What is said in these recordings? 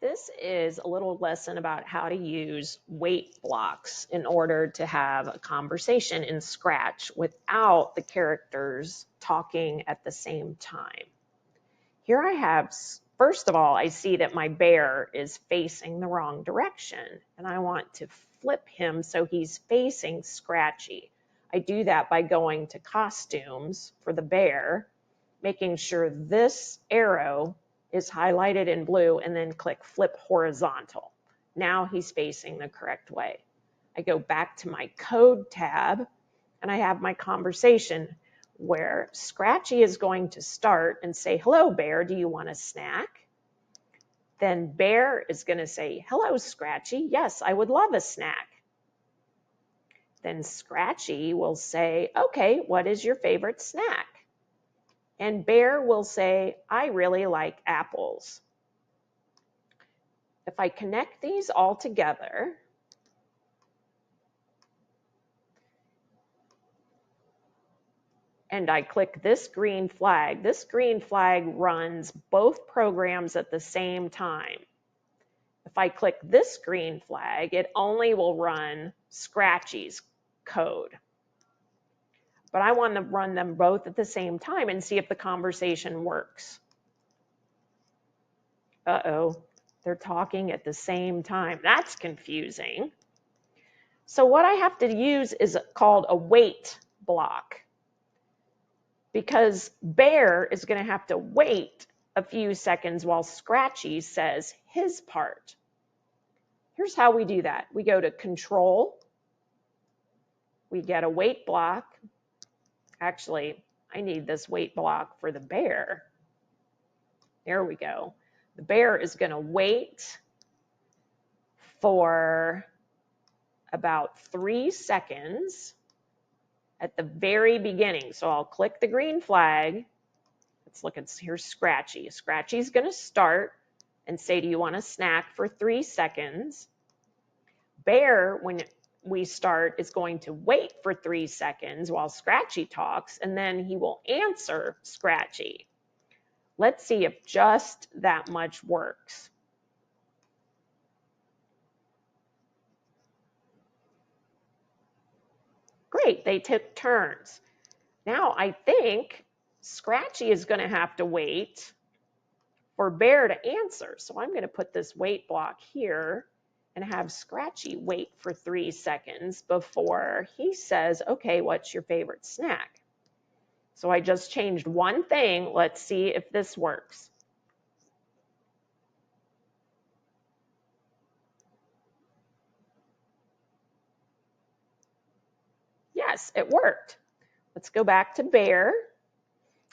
This is a little lesson about how to use wait blocks in order to have a conversation in Scratch without the characters talking at the same time. Here I have, first of all, I see that my bear is facing the wrong direction, and I want to flip him so he's facing Scratchy. I do that by going to costumes for the bear, making sure this arrow is highlighted in blue, and then click flip horizontal. Now he's facing the correct way. I go back to my code tab and I have my conversation where Scratchy is going to start and say, hello, bear, do you want a snack? Then bear is going to say, hello, Scratchy, yes, I would love a snack. Then Scratchy will say, okay, what is your favorite snack? And bear will say, I really like apples. If I connect these all together, and I click this green flag runs both programs at the same time. If I click this green flag, it only will run Scratchy's code. But I want to run them both at the same time and see if the conversation works. Uh-oh, they're talking at the same time. That's confusing. So what I have to use is called a wait block, because bear is going to have to wait a few seconds while Scratchy says his part. Here's how we do that. We go to Control, we get a wait block. Actually, I need this wait block for the bear. There we go. The bear is going to wait for about 3 seconds at the very beginning. So I'll click the green flag. Let's look at, here's Scratchy. Scratchy's going to start and say, do you want a snack, for 3 seconds. Bear, when we start, is going to wait for 3 seconds while Scratchy talks, and then he will answer Scratchy. Let's see if just that much works. Great, they took turns. Now I think Scratchy is going to have to wait for Bear to answer. So I'm going to put this wait block here and have Scratchy wait for 3 seconds before he says, okay, what's your favorite snack? So I just changed one thing. Let's see if this works. Yes, it worked. Let's go back to Bear.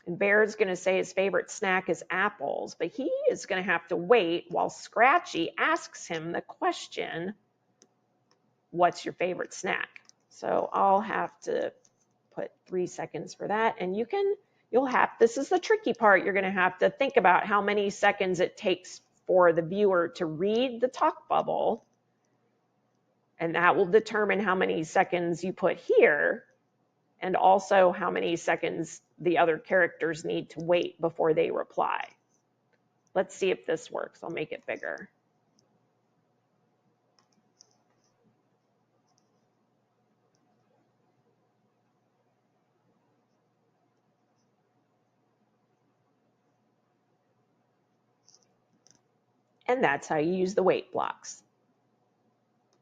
And Bear is going to say his favorite snack is apples, but he is going to have to wait while Scratchy asks him the question, what's your favorite snack? So I'll have to put 3 seconds for that. And this is the tricky part. You're going to have to think about how many seconds it takes for the viewer to read the talk bubble. And that will determine how many seconds you put here, and also how many seconds the other characters need to wait before they reply. Let's see if this works. I'll make it bigger. And that's how you use the wait blocks.